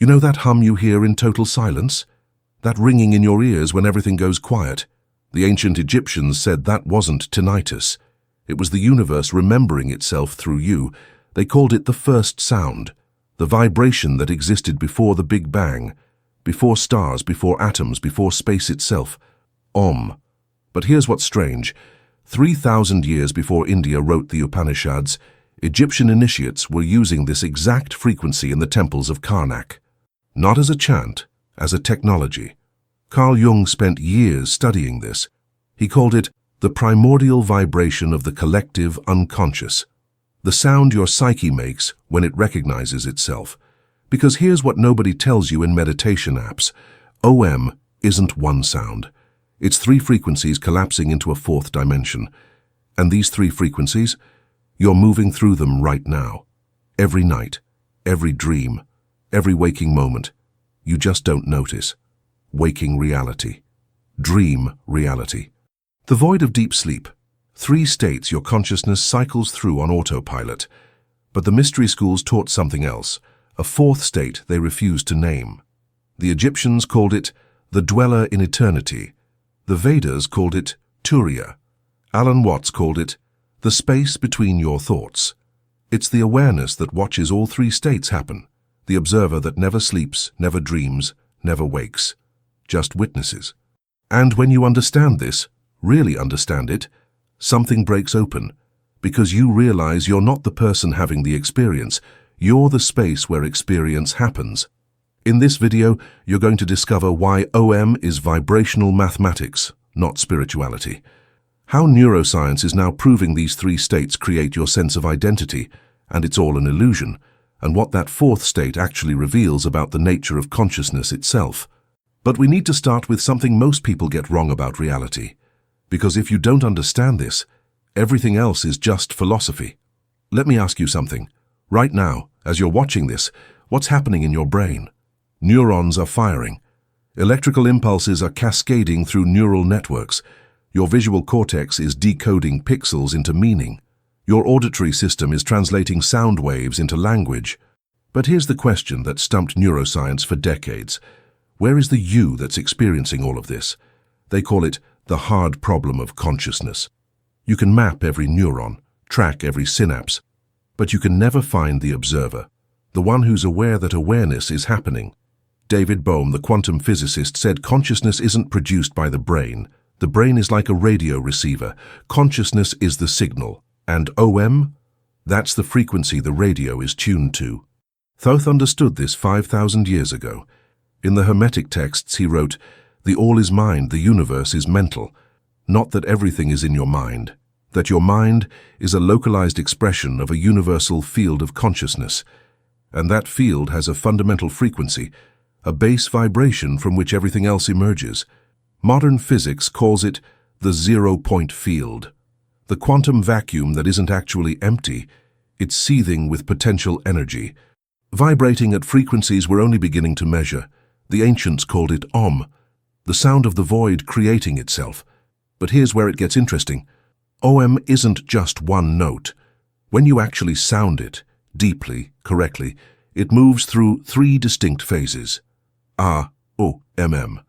You know that hum you hear in total silence? That ringing in your ears when everything goes quiet? The ancient Egyptians said that wasn't tinnitus. It was the universe remembering itself through you. They called it the first sound, the vibration that existed before the Big Bang, before stars, before atoms, before space itself. Om. But here's what's strange. 3,000 years before India wrote the Upanishads, Egyptian initiates were using this exact frequency in the temples of Karnak. Not as a chant, as a technology. Carl Jung spent years studying this. He called it the primordial vibration of the collective unconscious, the sound your psyche makes when it recognizes itself. Because here's what nobody tells you in meditation apps. OM isn't one sound. It's 3 frequencies collapsing into a 4th dimension. And these 3 frequencies, you're moving through them right now. Every night, every dream, every waking moment. You just don't notice. Waking reality. Dream reality. The void of deep sleep. 3 states your consciousness cycles through on autopilot. But the mystery schools taught something else, a 4th state they refused to name. The Egyptians called it the dweller in eternity. The Vedas called it Turiya. Alan Watts called it the space between your thoughts. It's the awareness that watches all 3 states happen, the observer that never sleeps, never dreams, never wakes, just witnesses. And when you understand this, really understand it, something breaks open, because you realize you're not the person having the experience, you're the space where experience happens. In this video, you're going to discover why OM is vibrational mathematics, not spirituality. How neuroscience is now proving these 3 states create your sense of identity, and it's all an illusion, and what that 4th state actually reveals about the nature of consciousness itself. But we need to start with something most people get wrong about reality. Because if you don't understand this, everything else is just philosophy. Let me ask you something. Right now, as you're watching this, what's happening in your brain? Neurons are firing. Electrical impulses are cascading through neural networks. Your visual cortex is decoding pixels into meaning. Your auditory system is translating sound waves into language. But here's the question that stumped neuroscience for decades. Where is the you that's experiencing all of this? They call it the hard problem of consciousness. You can map every neuron, track every synapse, but you can never find the observer, the one who's aware that awareness is happening. David Bohm, the quantum physicist, said consciousness isn't produced by the brain. The brain is like a radio receiver. Consciousness is the signal. And OM? That's the frequency the radio is tuned to. Thoth understood this 5,000 years ago. In the Hermetic texts he wrote, "The all is mind, the universe is mental." Not that everything is in your mind. That your mind is a localized expression of a universal field of consciousness. And that field has a fundamental frequency, a base vibration from which everything else emerges. Modern physics calls it the zero-point field. The quantum vacuum that isn't actually empty, it's seething with potential energy, vibrating at frequencies we're only beginning to measure. The ancients called it Om, the sound of the void creating itself. But here's where it gets interesting. OM isn't just one note. When you actually sound it, deeply, correctly, it moves through 3 distinct phases. A, O, M.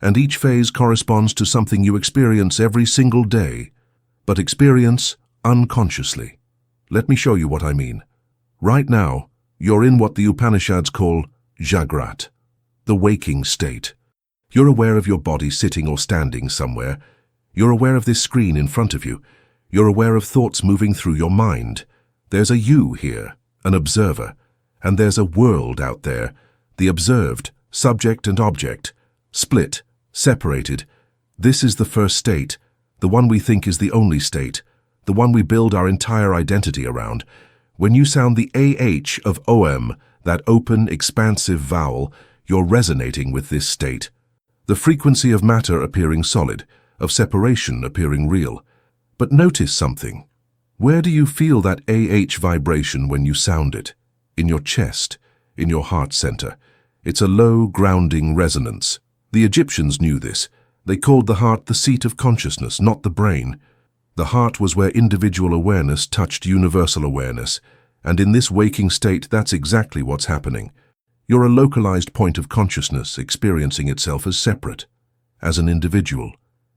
And each phase corresponds to something you experience every single day, but experience unconsciously. Let me show you what I mean. Right now, you're in what the Upanishads call Jagrat, the waking state. You're aware of your body sitting or standing somewhere. You're aware of this screen in front of you. You're aware of thoughts moving through your mind. There's a you here, an observer, and there's a world out there, the observed, subject and object, split, separated. This is the first state, the one we think is the only state, the one we build our entire identity around. When you sound the AH of OM, that open, expansive vowel, you're resonating with this state. The frequency of matter appearing solid, of separation appearing real. But notice something. Where do you feel that AH vibration when you sound it? In your chest, in your heart center. It's a low, grounding resonance. The Egyptians knew this. They called the heart the seat of consciousness, not the brain. The heart was where individual awareness touched universal awareness. And in this waking state, that's exactly what's happening. You're a localized point of consciousness experiencing itself as separate, as an individual,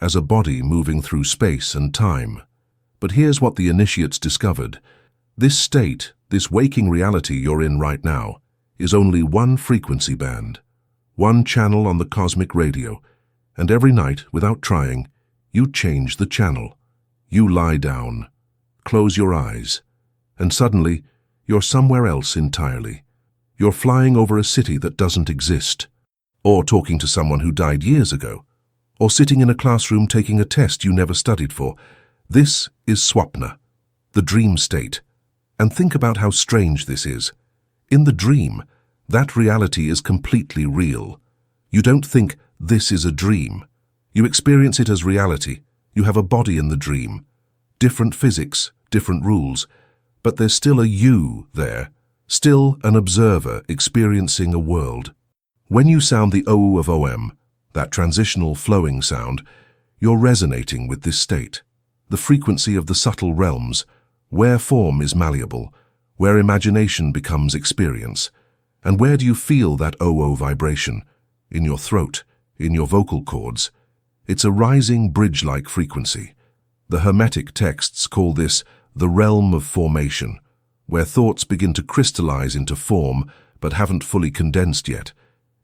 as a body moving through space and time. But here's what the initiates discovered. This state, this waking reality you're in right now, is only one frequency band, one channel on the cosmic radio, and every night, without trying, you change the channel. You lie down, close your eyes, and suddenly you're somewhere else entirely. You're flying over a city that doesn't exist, or talking to someone who died years ago, or sitting in a classroom taking a test you never studied for. This is swapna, the dream state. And think about how strange this is. In the dream, that reality is completely real. You don't think this is a dream. You experience it as reality. You have a body in the dream. Different physics, different rules, but there's still a you there, still an observer experiencing a world. When you sound the OU of OM, that transitional flowing sound, you're resonating with this state, the frequency of the subtle realms, where form is malleable, where imagination becomes experience. And where do you feel that OO vibration? In your throat, in your vocal cords. It's a rising bridge-like frequency. The Hermetic texts call this the realm of formation, where thoughts begin to crystallize into form but haven't fully condensed yet.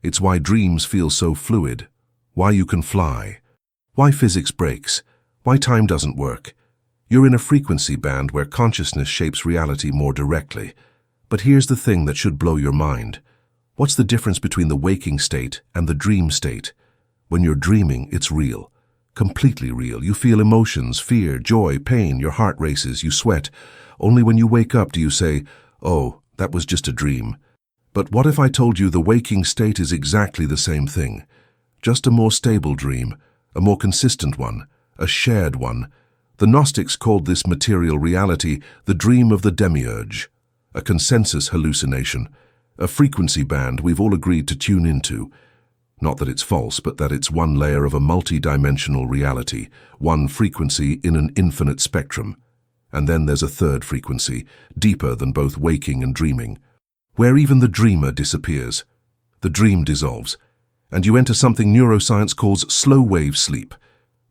It's why dreams feel so fluid, why you can fly, why physics breaks, why time doesn't work. You're in a frequency band where consciousness shapes reality more directly. But here's the thing that should blow your mind. What's the difference between the waking state and the dream state? When you're dreaming, it's real. Completely real. You feel emotions, fear, joy, pain, your heart races, you sweat. Only when you wake up do you say, "Oh, that was just a dream." But what if I told you the waking state is exactly the same thing? Just a more stable dream, a more consistent one, a shared one. The Gnostics called this material reality the dream of the demiurge, a consensus hallucination, a frequency band we've all agreed to tune into. Not that it's false, but that it's one layer of a multi-dimensional reality, one frequency in an infinite spectrum. And then there's a third frequency, deeper than both waking and dreaming, where even the dreamer disappears. The dream dissolves, and you enter something neuroscience calls slow-wave sleep.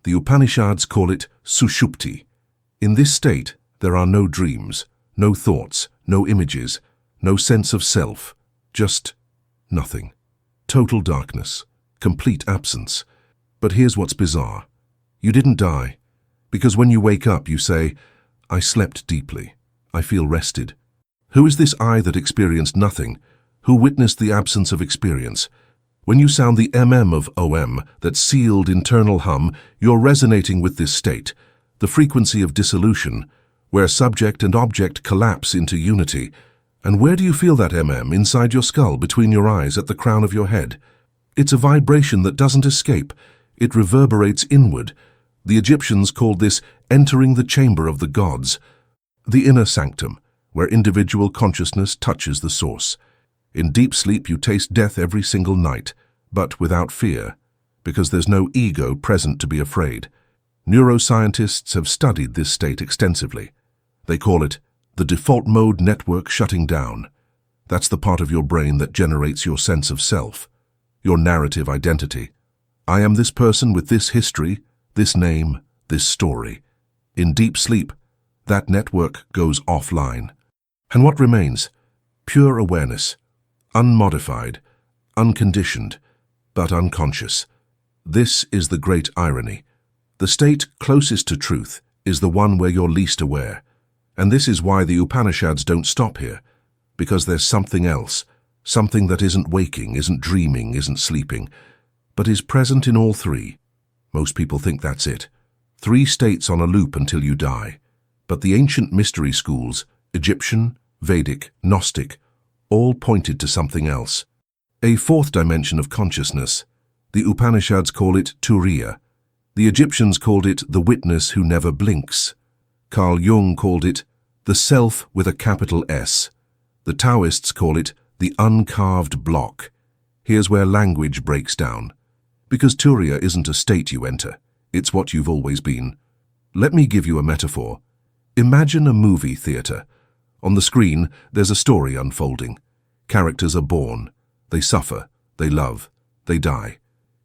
The Upanishads call it sushupti. In this state, there are no dreams, no thoughts, no images, no sense of self, just nothing. Total darkness, complete absence. But here's what's bizarre. You didn't die, because when you wake up you say, "I slept deeply. I feel rested." Who is this I that experienced nothing? Who witnessed the absence of experience? When you sound the MM of OM, that sealed internal hum, you're resonating with this state, the frequency of dissolution, where subject and object collapse into unity. And where do you feel that MM? Inside your skull, between your eyes, at the crown of your head. It's a vibration that doesn't escape. It reverberates inward. The Egyptians called this entering the chamber of the gods, the inner sanctum, where individual consciousness touches the source. In deep sleep you taste death every single night, but without fear, because there's no ego present to be afraid. Neuroscientists have studied this state extensively. They call it the default mode network shutting down. That's the part of your brain that generates your sense of self, your narrative identity. I am this person with this history, this name, this story. In deep sleep, that network goes offline. And what remains? Pure awareness, unmodified, unconditioned, but unconscious. This is the great irony. The state closest to truth is the one where you're least aware. And this is why the Upanishads don't stop here, because there's something else, something that isn't waking, isn't dreaming, isn't sleeping, but is present in all three. Most people think that's it. 3 states on a loop until you die. But the ancient mystery schools, Egyptian, Vedic, Gnostic, all pointed to something else. A 4th dimension of consciousness. The Upanishads call it Turiya. The Egyptians called it the witness who never blinks. Carl Jung called it the self with a capital S. The Taoists call it the uncarved block. Here's where language breaks down. Because Turiya isn't a state you enter, it's what you've always been. Let me give you a metaphor. Imagine a movie theater. On the screen, there's a story unfolding. Characters are born. They suffer, they love, they die.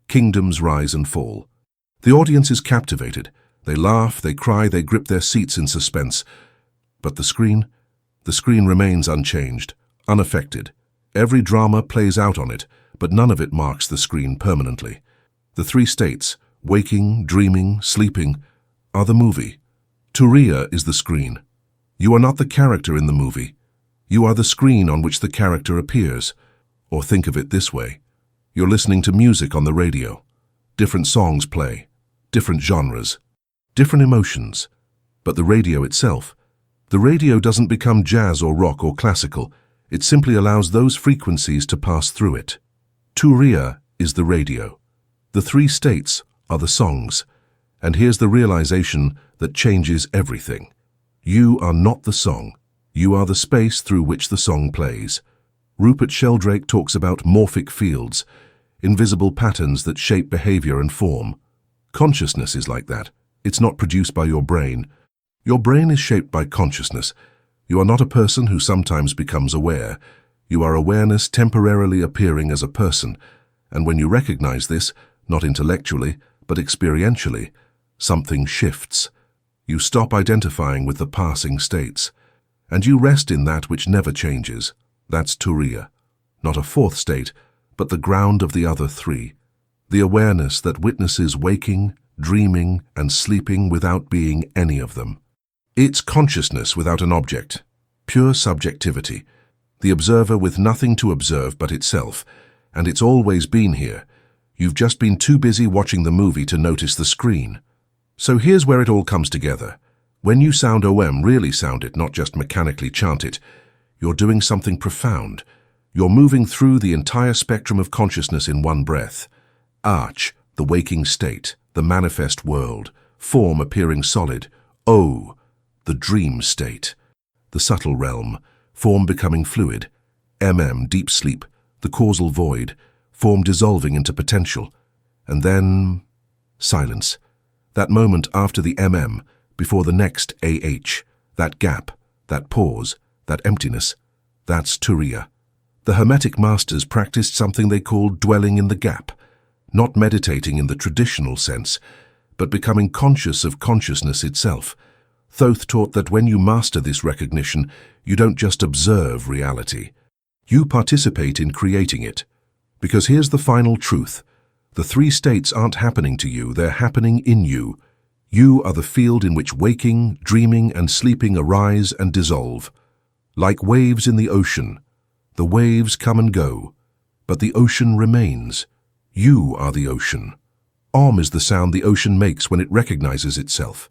Kingdoms rise and fall. The audience is captivated. They laugh, they cry, they grip their seats in suspense. But the screen remains unchanged, unaffected. Every drama plays out on it, but none of it marks the screen permanently. The three states, waking, dreaming, sleeping, are the movie. Turiya is the screen. You are not the character in the movie. You are the screen on which the character appears. Or think of it this way. You're listening to music on the radio. Different songs play, different genres, different emotions. But the radio itself, the radio doesn't become jazz or rock or classical. It simply allows those frequencies to pass through it. Turiya is the radio. The three states are the songs. And here's the realization that changes everything. You are not the song. You are the space through which the song plays. Rupert Sheldrake talks about morphic fields, invisible patterns that shape behavior and form. Consciousness is like that. It's not produced by your brain. Your brain is shaped by consciousness. You are not a person who sometimes becomes aware. You are awareness temporarily appearing as a person. And when you recognize this, not intellectually, but experientially, something shifts. You stop identifying with the passing states. And you rest in that which never changes. That's Turiya. Not a fourth state, but the ground of the other three. The awareness that witnesses waking, dreaming, and sleeping without being any of them. It's consciousness without an object. Pure subjectivity. The observer with nothing to observe but itself. And it's always been here. You've just been too busy watching the movie to notice the screen. So here's where it all comes together. When you sound OM, really sound it, not just mechanically chant it. You're doing something profound. You're moving through the entire spectrum of consciousness in one breath. Arch, the waking state, the manifest world. Form appearing solid. O, the dream state. The subtle realm. Form becoming fluid. Deep sleep, the causal void. Form dissolving into potential. And then silence. That moment after the before the next AH. That gap, that pause, that emptiness. That's Turiya. The Hermetic masters practiced something they called dwelling in the gap. Not meditating in the traditional sense, but becoming conscious of consciousness itself. Thoth taught that when you master this recognition, you don't just observe reality. You participate in creating it. Because here's the final truth. The three states aren't happening to you, they're happening in you. You are the field in which waking, dreaming, and sleeping arise and dissolve. Like waves in the ocean, the waves come and go, but the ocean remains. You are the ocean. Om is the sound the ocean makes when it recognizes itself.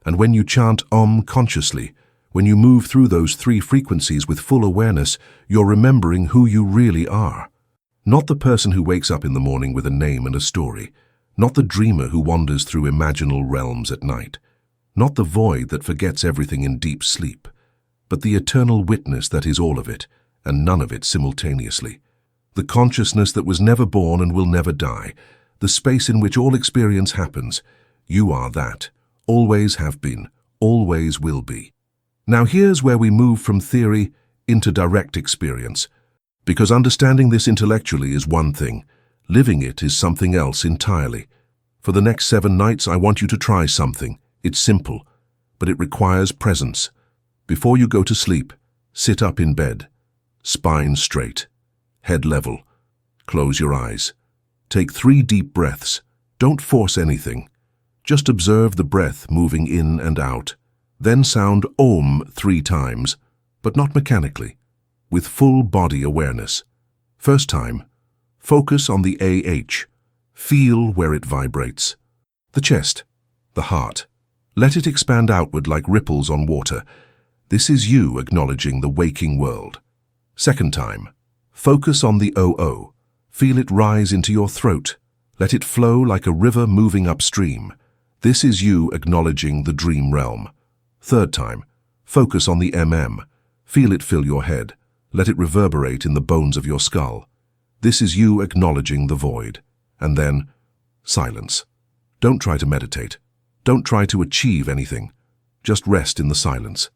And when you chant Om consciously, when you move through those three frequencies with full awareness, you're remembering who you really are. Not the person who wakes up in the morning with a name and a story. Not the dreamer who wanders through imaginal realms at night. Not the void that forgets everything in deep sleep. But the eternal witness that is all of it, and none of it simultaneously. The consciousness that was never born and will never die. The space in which all experience happens. You are that. Always have been. Always will be. Now here's where we move from theory into direct experience. Because understanding this intellectually is one thing. Living it is something else entirely. For the next 7 nights, I want you to try something. It's simple, but it requires presence. Before you go to sleep, sit up in bed. Spine straight. Head level. Close your eyes. Take 3 deep breaths. Don't force anything. Just observe the breath moving in and out. Then sound Om 3 times, but not mechanically, with full body awareness. First time, focus on the AH. Feel where it vibrates. The chest, the heart. Let it expand outward like ripples on water. This is you acknowledging the waking world. Second time, focus on the OO. Feel it rise into your throat. Let it flow like a river moving upstream. This is you acknowledging the dream realm. Third time, focus on the Feel it fill your head. Let it reverberate in the bones of your skull. This is you acknowledging the void. And then, silence. Don't try to meditate. Don't try to achieve anything. Just rest in the silence.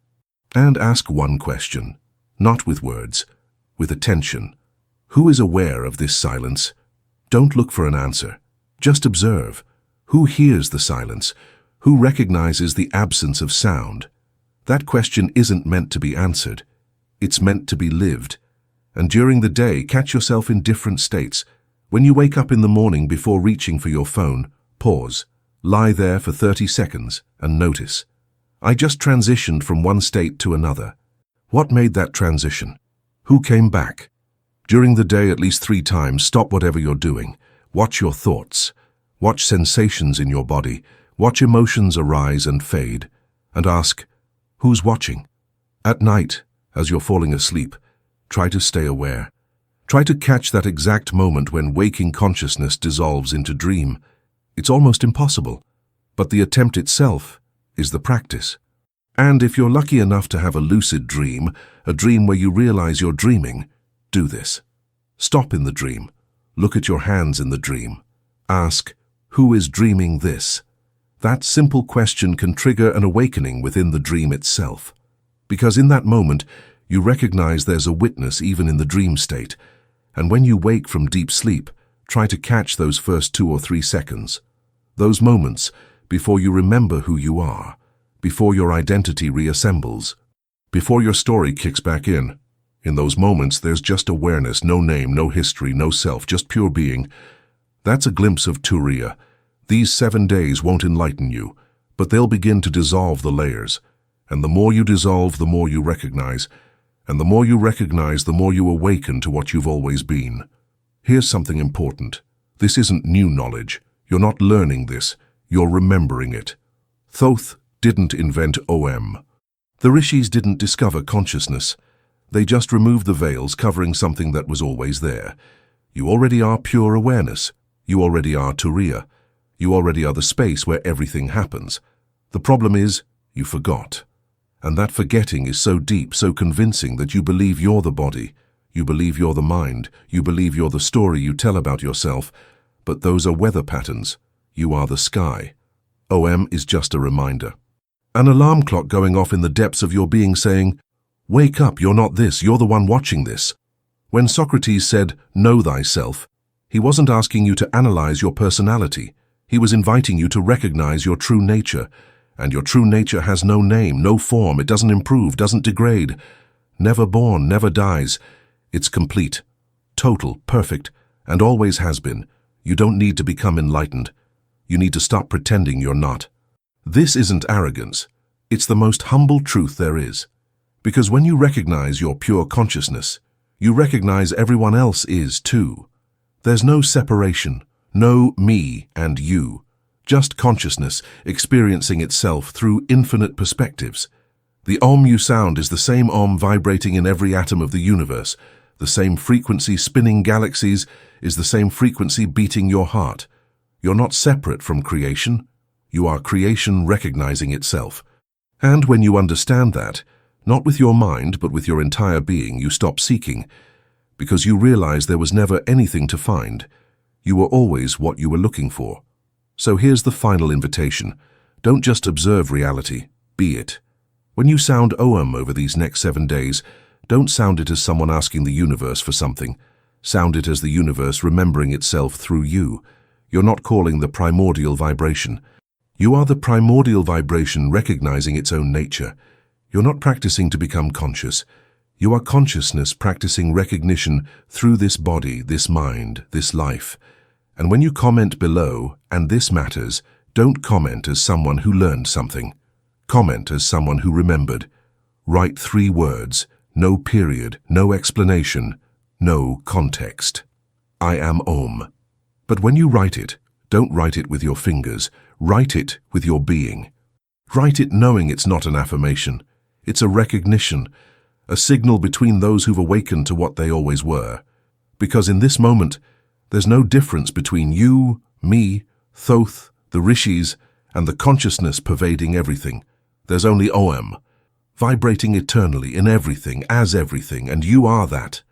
And ask one question, not with words, with attention. Who is aware of this silence? Don't look for an answer. Just observe. Who hears the silence? Who recognizes the absence of sound? That question isn't meant to be answered. It's meant to be lived. And during the day, catch yourself in different states. When you wake up in the morning before reaching for your phone, pause. Lie there for 30 seconds and notice. I just transitioned from one state to another. What made that transition? Who came back? During the day at least 3 times, stop whatever you're doing. Watch your thoughts. Watch sensations in your body. Watch emotions arise and fade. And ask, who's watching? At night, as you're falling asleep, try to stay aware. Try to catch that exact moment when waking consciousness dissolves into dream. It's almost impossible, but the attempt itself is the practice. And if you're lucky enough to have a lucid dream, a dream where you realize you're dreaming, do this. Stop in the dream. Look at your hands in the dream. Ask, who is dreaming this? That simple question can trigger an awakening within the dream itself. Because in that moment, you recognize there's a witness even in the dream state. And when you wake from deep sleep, try to catch those first 2 or 3 seconds. Those moments before you remember who you are, before your identity reassembles, before your story kicks back in. In those moments, there's just awareness, no name, no history, no self, just pure being. That's a glimpse of Turiya. These 7 days won't enlighten you, but they'll begin to dissolve the layers. And the more you dissolve, the more you recognize. And the more you recognize, the more you awaken to what you've always been. Here's something important. This isn't new knowledge. You're not learning this. You're remembering it. Thoth didn't invent OM. The rishis didn't discover consciousness. They just removed the veils covering something that was always there. You already are pure awareness. You already are Turiya. You already are the space where everything happens. The problem is, you forgot. And that forgetting is so deep, so convincing that you believe you're the body. You believe you're the mind. You believe you're the story you tell about yourself. But those are weather patterns. You are the sky. OM is just a reminder. An alarm clock going off in the depths of your being saying, wake up, you're not this, you're the one watching this. When Socrates said, know thyself, he wasn't asking you to analyze your personality. He was inviting you to recognize your true nature. And your true nature has no name, no form. It doesn't improve, doesn't degrade. Never born, never dies. It's complete, total, perfect, and always has been. You don't need to become enlightened. You need to stop pretending you're not. This isn't arrogance. It's the most humble truth there is. Because when you recognize your pure consciousness, you recognize everyone else is too. There's no separation, no me and you. Just consciousness experiencing itself through infinite perspectives. The Om you sound is the same Om vibrating in every atom of the universe. The same frequency spinning galaxies is the same frequency beating your heart. You're not separate from creation. You are creation recognizing itself. And when you understand that, not with your mind but with your entire being, you stop seeking, because you realize there was never anything to find. You were always what you were looking for. So here's the final invitation. Don't just observe reality, be it. When you sound OM over these next 7 days, don't sound it as someone asking the universe for something. Sound it as the universe remembering itself through you. You're not calling the primordial vibration. You are the primordial vibration recognizing its own nature. You're not practicing to become conscious. You are consciousness practicing recognition through this body, this mind, this life. And when you comment below, and this matters, don't comment as someone who learned something. Comment as someone who remembered. Write 3 words, no period, no explanation, no context. I am Om. But when you write it, don't write it with your fingers. Write it with your being. Write it knowing it's not an affirmation. It's a recognition, a signal between those who've awakened to what they always were. Because in this moment, there's no difference between you, me, Thoth, the rishis, and the consciousness pervading everything. There's only OM, vibrating eternally in everything, as everything, and you are that.